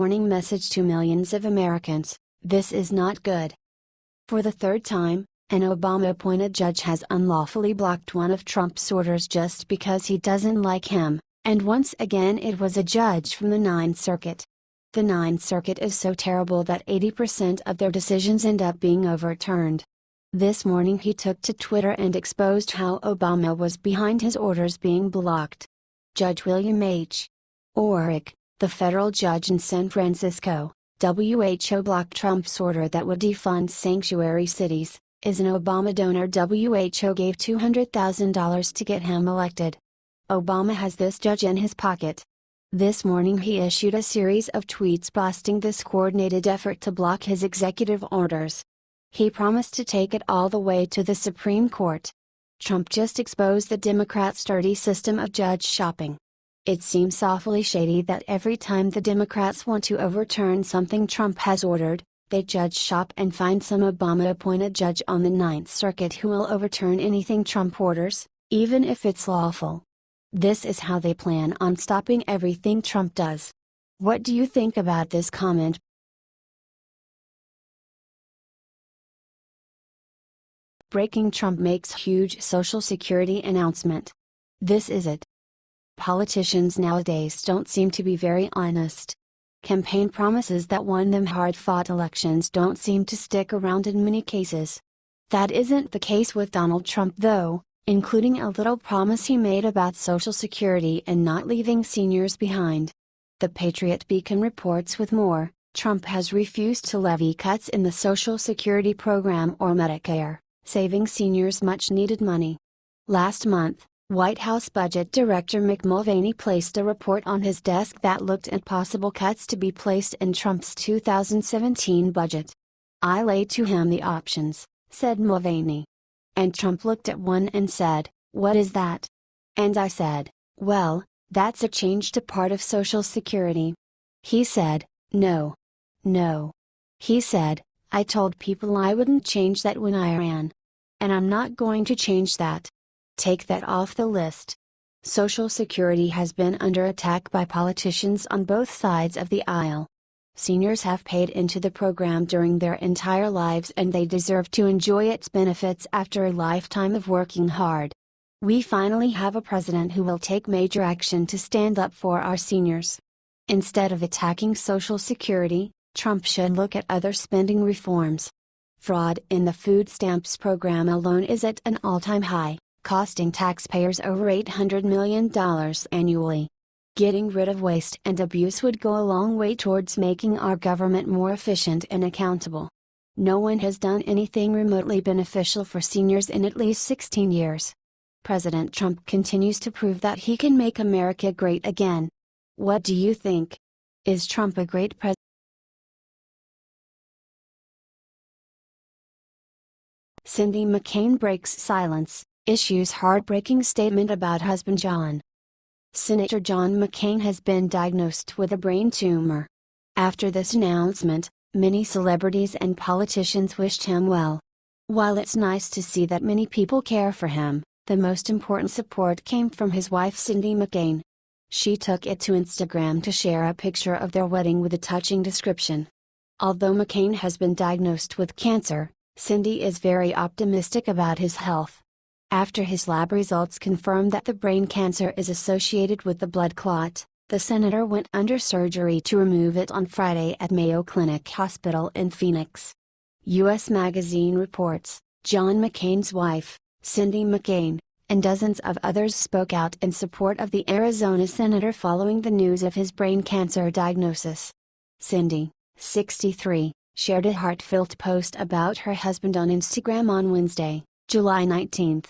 Warning message to millions of Americans: this is not good. For the third time, an Obama-appointed judge has unlawfully blocked one of Trump's orders just because he doesn't like him, and once again it was a judge from the Ninth Circuit. The Ninth Circuit is so terrible that 80% of their decisions end up being overturned. This morning he took to Twitter and exposed how Obama was behind his orders being blocked. Judge William H. Orrick, the federal judge in San Francisco, WHO blocked Trump's order that would defund sanctuary cities, is an Obama donor. WHO gave $200,000 to get him elected. Obama has this judge in his pocket. This morning he issued a series of tweets blasting this coordinated effort to block his executive orders. He promised to take it all the way to the Supreme Court. Trump just exposed the Democrats' dirty system of judge shopping. It seems awfully shady that every time the Democrats want to overturn something Trump has ordered, they judge shop and find some Obama-appointed judge on the Ninth Circuit who will overturn anything Trump orders, even if it's lawful. This is how they plan on stopping everything Trump does. What do you think about this comment? Breaking: Trump makes huge Social Security announcement. This is it. Politicians nowadays don't seem to be very honest. Campaign promises that won them hard-fought elections don't seem to stick around in many cases. That isn't the case with Donald Trump though, including a little promise he made about Social Security and not leaving seniors behind. The Patriot Beacon reports with more: Trump has refused to levy cuts in the Social Security program or Medicare, saving seniors much-needed money. Last month, White House Budget Director Mick Mulvaney placed a report on his desk that looked at possible cuts to be placed in Trump's 2017 budget. "I laid to him the options," said Mulvaney. And Trump looked at one and said, "What is that?" And I said, "Well, that's a change to part of Social Security." He said, "No. No." He said, "I told people I wouldn't change that when I ran. And I'm not going to change that. Take that off the list." Social Security has been under attack by politicians on both sides of the aisle. Seniors have paid into the program during their entire lives and they deserve to enjoy its benefits after a lifetime of working hard. We finally have a president who will take major action to stand up for our seniors. Instead of attacking Social Security, Trump should look at other spending reforms. Fraud in the food stamps program alone is at an all-time high, costing taxpayers over $800 million annually. Getting rid of waste and abuse would go a long way towards making our government more efficient and accountable. No one has done anything remotely beneficial for seniors in at least 16 years. President Trump continues to prove that he can make America great again. What do you think? Is Trump a great president? Cindy McCain breaks silence, issues heartbreaking statement about husband John. Senator John McCain has been diagnosed with a brain tumor. After this announcement, many celebrities and politicians wished him well. While it's nice to see that many people care for him, the most important support came from his wife Cindy McCain. She took it to Instagram to share a picture of their wedding with a touching description. Although McCain has been diagnosed with cancer, Cindy is very optimistic about his health. After his lab results confirmed that the brain cancer is associated with the blood clot, the senator went under surgery to remove it on Friday at Mayo Clinic Hospital in Phoenix. U.S. Magazine reports, John McCain's wife, Cindy McCain, and dozens of others spoke out in support of the Arizona senator following the news of his brain cancer diagnosis. Cindy, 63, shared a heartfelt post about her husband on Instagram on Wednesday, July 19.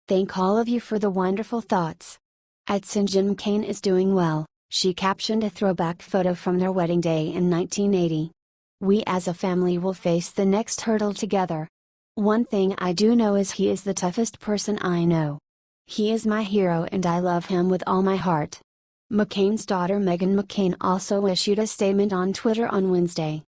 "Thank all of you for the wonderful thoughts. Cindy McCain is doing well," she captioned a throwback photo from their wedding day in 1980. "We as a family will face the next hurdle together. One thing I do know is he is the toughest person I know. He is my hero and I love him with all my heart." McCain's daughter Meghan McCain also issued a statement on Twitter on Wednesday.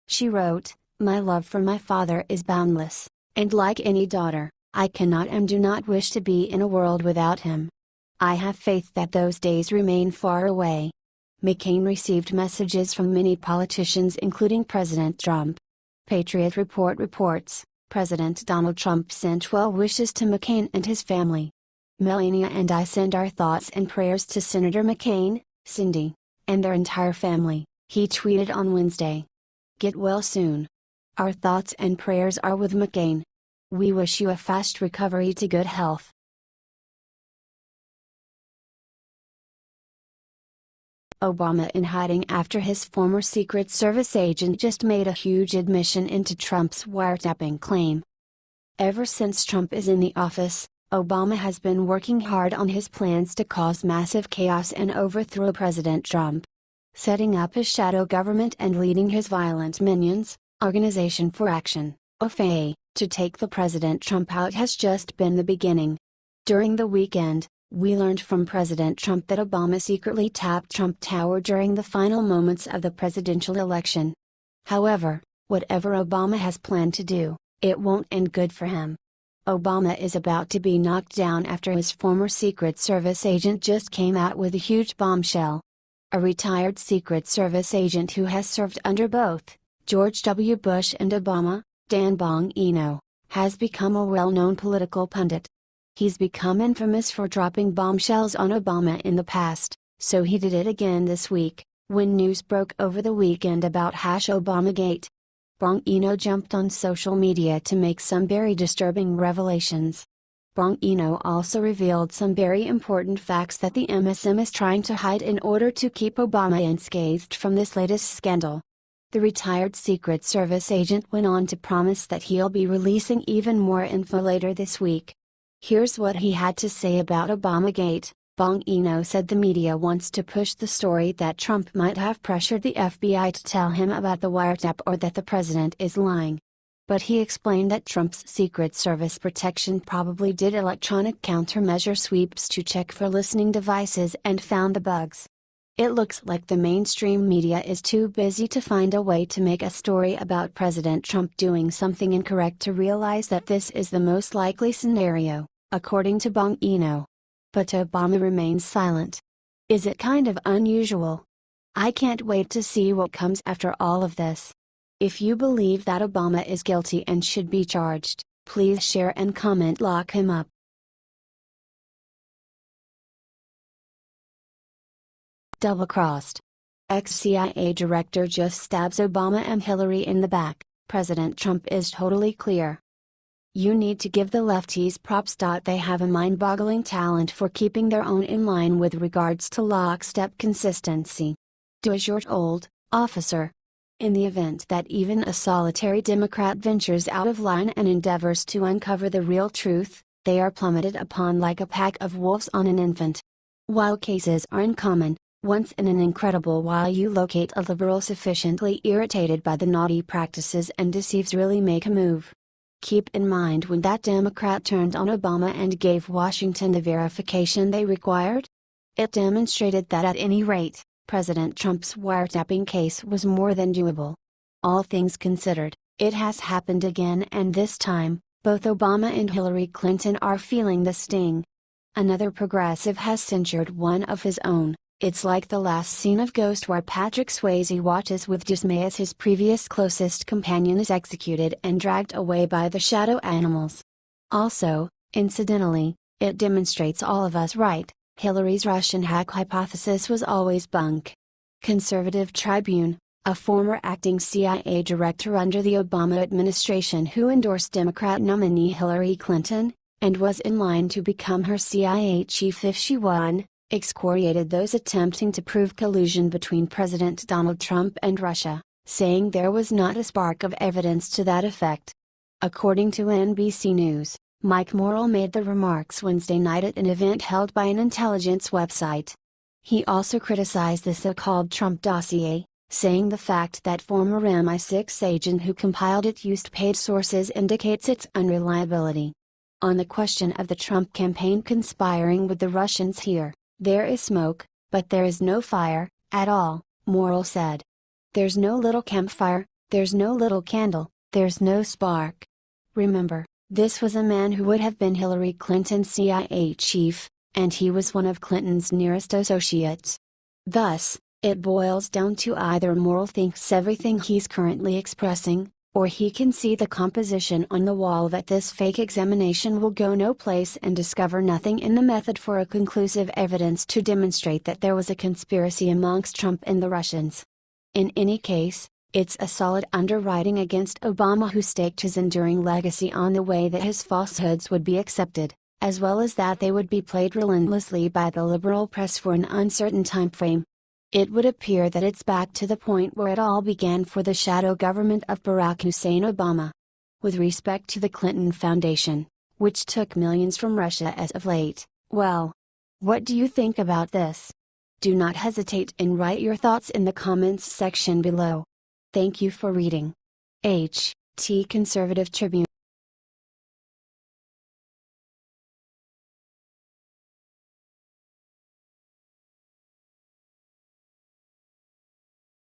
She wrote, "My love for my father is boundless, and like any daughter, I cannot and do not wish to be in a world without him. I have faith that those days remain far away. McCain received messages from many politicians including President Trump. Patriot Report reports, President Donald Trump sent well wishes to McCain and his family. Melania and I send our thoughts and prayers to Senator McCain, Cindy, and their entire family, he tweeted on Wednesday. Get well soon. Our thoughts and prayers are with McCain. We wish you a fast recovery to good health. Obama in hiding after his former Secret Service agent just made a huge admission into Trump's wiretapping claim. Ever since Trump is in the office, Obama has been working hard on his plans to cause massive chaos and overthrow President Trump. Setting up his shadow government and leading his violent minions, Organization for Action, OFA, to take the President Trump out has just been the beginning. During the weekend, we learned from President Trump that Obama secretly tapped Trump Tower during the final moments of the presidential election. However, whatever Obama has planned to do, it won't end good for him. Obama is about to be knocked down after his former Secret Service agent just came out with a huge bombshell. A retired Secret Service agent who has served under both George W. Bush and Obama, Dan Bongino, has become a well-known political pundit. He's become infamous for dropping bombshells on Obama in the past, so he did it again this week, when news broke over the weekend about #Obamagate. Bongino jumped on social media to make some very disturbing revelations. Bongino also revealed some very important facts that the MSM is trying to hide in order to keep Obama unscathed from this latest scandal. The retired Secret Service agent went on to promise that he'll be releasing even more info later this week. Here's what he had to say about Obamagate. Bongino said the media wants to push the story that Trump might have pressured the FBI to tell him about the wiretap or that the president is lying. But he explained that Trump's Secret Service protection probably did electronic countermeasure sweeps to check for listening devices and found the bugs. It looks like the mainstream media is too busy to find a way to make a story about President Trump doing something incorrect to realize that this is the most likely scenario, according to Bongino. But Obama remains silent. Is it kind of unusual? I can't wait to see what comes after all of this. If you believe that Obama is guilty and should be charged, please share and comment lock him up. Double-crossed. Ex-CIA director just stabs Obama and Hillary in the back. President Trump is totally clear. You need to give the lefties props. They have a mind-boggling talent for keeping their own in line with regards to lockstep consistency. Does your old officer? In the event that even a solitary Democrat ventures out of line and endeavors to uncover the real truth, they are plummeted upon like a pack of wolves on an infant. While cases are uncommon, once in an incredible while you locate a liberal sufficiently irritated by the naughty practices and deceives really make a move. Keep in mind when that Democrat turned on Obama and gave Washington the verification they required? It demonstrated that at any rate, President Trump's wiretapping case was more than doable. All things considered, it has happened again, and this time, both Obama and Hillary Clinton are feeling the sting. Another progressive has censured one of his own. It's like the last scene of Ghost where Patrick Swayze watches with dismay as his previous closest companion is executed and dragged away by the shadow animals. Also, incidentally, it demonstrates all of us right, Hillary's Russian hack hypothesis was always bunk. Conservative Tribune, a former acting CIA director under the Obama administration who endorsed Democrat nominee Hillary Clinton, and was in line to become her CIA chief if she won, excoriated those attempting to prove collusion between President Donald Trump and Russia, saying there was not a spark of evidence to that effect. According to NBC News, Mike Morrell made the remarks Wednesday night at an event held by an intelligence website. He also criticized the so-called Trump dossier, saying the fact that former MI6 agent who compiled it used paid sources indicates its unreliability. On the question of the Trump campaign conspiring with the Russians here, there is smoke, but there is no fire, at all, Morrell said. There's no little campfire, there's no little candle, there's no spark. Remember, this was a man who would have been Hillary Clinton's CIA chief, and he was one of Clinton's nearest associates. Thus, It boils down to either Morrell thinks everything he's currently expressing, or he can see the composition on the wall that this fake examination will go no place and discover nothing in the method for a conclusive evidence to demonstrate that there was a conspiracy amongst Trump and the Russians. In any case, it's a solid underwriting against Obama, who staked his enduring legacy on the way that his falsehoods would be accepted, as well as that they would be played relentlessly by the liberal press for an uncertain time frame. It would appear that it's back to the point where it all began for the shadow government of Barack Hussein Obama. With respect to the Clinton Foundation, which took millions from Russia as of late, well, what do you think about this? Do not hesitate and write your thoughts in the comments section below. Thank you for reading. H.T. Conservative Tribune.